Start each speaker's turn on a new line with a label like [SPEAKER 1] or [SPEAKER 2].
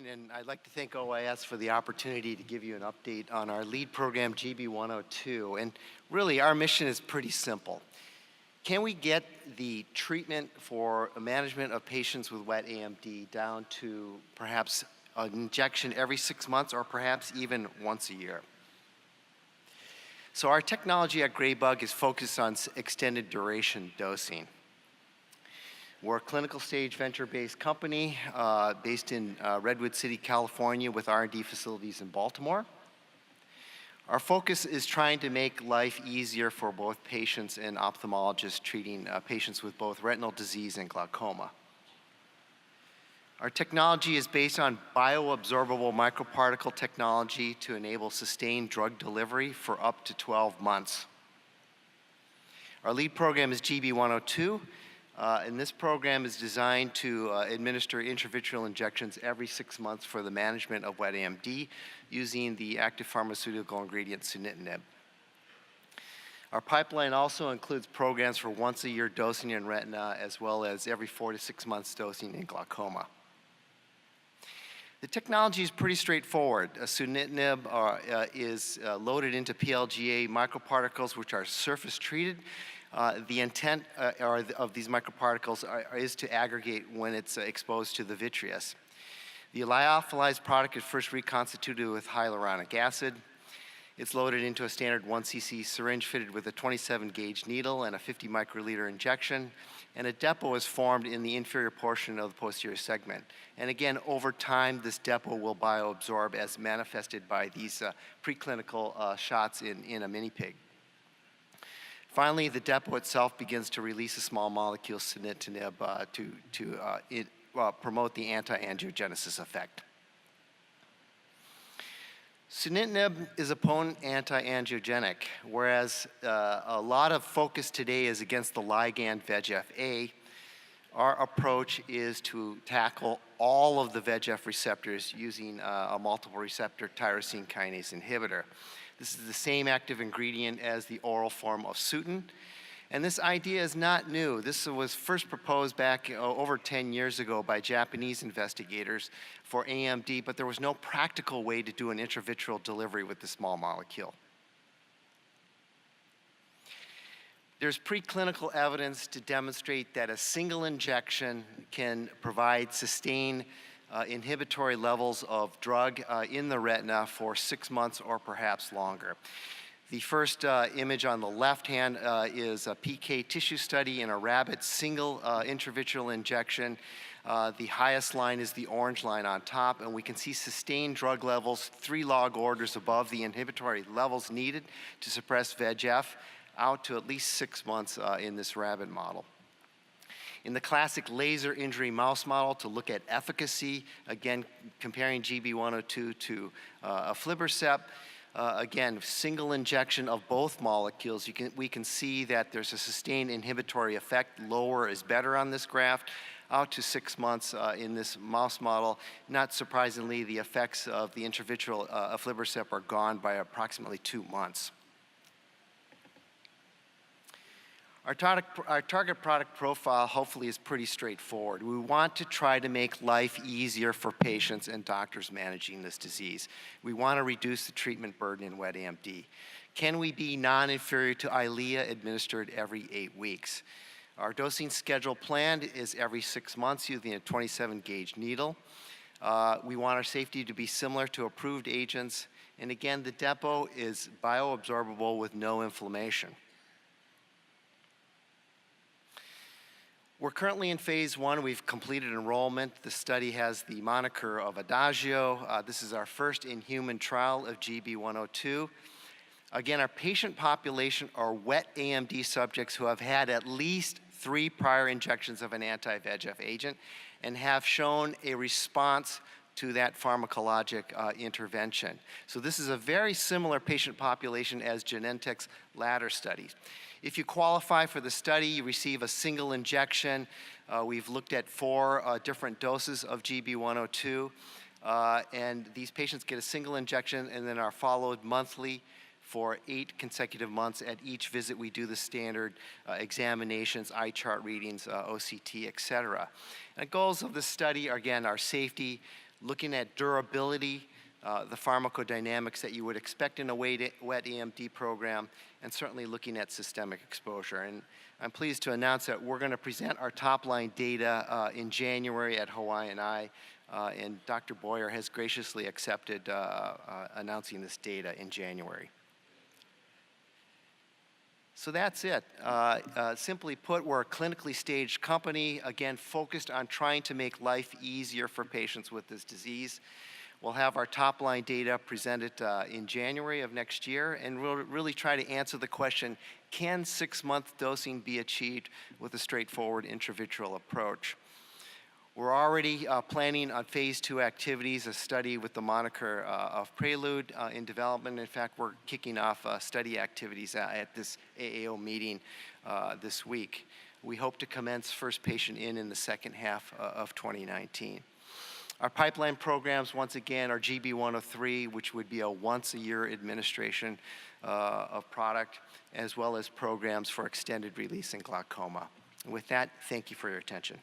[SPEAKER 1] and I'd like to thank OIS for the opportunity to give you an update on our lead program, GB102. And really, our mission is pretty simple. Can we get the treatment for management of patients with wet AMD down to perhaps an injection every 6 months or perhaps even once a year? So our technology at Graybug is focused on extended duration dosing. We're a clinical stage venture-based company based in Redwood City, California, with R&D facilities in Baltimore. Our focus is trying to make life easier for both patients and ophthalmologists treating patients with both retinal disease and glaucoma. Our technology is based on bioabsorbable microparticle technology to enable sustained drug delivery for up to 12 months. Our lead program is GB102. And this program is designed to administer intravitreal injections every 6 months for the management of wet AMD using the active pharmaceutical ingredient sunitinib. Our pipeline also includes programs for once-a-year dosing in retina as well as every 4 to 6 months dosing in glaucoma. The technology is pretty straightforward. Sunitinib is loaded into PLGA microparticles, which are surface treated. The intent of these microparticles is to aggregate when it's exposed to the vitreous. The lyophilized product is first reconstituted with hyaluronic acid. It's loaded into a standard 1 cc syringe fitted with a 27 gauge needle and a 50 microliter injection, and a depot is formed in the inferior portion of the posterior segment. And again, over time, this depot will bioabsorb as manifested by these preclinical shots in a mini pig. Finally, the depot itself begins to release a small molecule sunitinib to promote the anti-angiogenesis effect. Sunitinib is a potent anti-angiogenic, whereas a lot of focus today is against the ligand VEGF-A. Our approach is to tackle all of the VEGF receptors using a multiple receptor tyrosine kinase inhibitor. This is the same active ingredient as the oral form of Sutent. And this idea is not new. This was first proposed back over 10 years ago by Japanese investigators for AMD, but there was no practical way to do an intravitreal delivery with the small molecule. There's preclinical evidence to demonstrate that a single injection can provide sustained inhibitory levels of drug in the retina for 6 months or perhaps longer. The first image on the left hand is a PK tissue study in a rabbit single intravitreal injection. The highest line is the orange line on top, and we can see sustained drug levels 3 log orders above the inhibitory levels needed to suppress VEGF out to at least 6 months in this rabbit model. In the classic laser injury mouse model to look at efficacy, again, comparing GB102 to aflibercept, again, single injection of both molecules, we can see that there's a sustained inhibitory effect. Lower is better on this graph, out to 6 months in this mouse model. Not surprisingly, the effects of the intravitreal aflibercept are gone by approximately 2 months. Our target product profile hopefully is pretty straightforward. We want to try to make life easier for patients and doctors managing this disease. We want to reduce the treatment burden in wet AMD. Can we be non-inferior to Eylea administered every 8 weeks? Our dosing schedule planned is every 6 months using a 27 gauge needle. We want our safety to be similar to approved agents. And again, the depot is bioabsorbable with no inflammation. We're currently in phase 1. We've completed enrollment. The study has the moniker of Adagio. This is our first in-human trial of GB102. Again, our patient population are wet AMD subjects who have had at least 3 prior injections of an anti-VEGF agent and have shown a response to that pharmacologic intervention. So this is a very similar patient population as Genentech's latter studies. If you qualify for the study, you receive a single injection. We've looked at 4 different doses of GB102, and these patients get a single injection and then are followed monthly for 8 consecutive months. At each visit, we do the standard examinations, eye chart readings, OCT, etc. And the goals of the study are, again, our safety, looking at durability, the pharmacodynamics that you would expect in a wet AMD program, and certainly looking at systemic exposure. And I'm pleased to announce that we're going to present our top-line data in January at Hawaiian Eye, and Dr. Boyer has graciously accepted announcing this data in January. So that's it. Simply put, we're a clinically staged company, again, focused on trying to make life easier for patients with this disease. We'll have our top-line data presented in January of next year, and we'll really try to answer the question, can 6-month dosing be achieved with a straightforward intravitreal approach? We're already planning on phase 2 activities, a study with the moniker of Prelude in development. In fact, we're kicking off study activities at this AAO meeting this week. We hope to commence first patient in the second half of 2019. Our pipeline programs, once again, are GB103, which would be a once-a-year administration of product, as well as programs for extended release in glaucoma. And with that, thank you for your attention.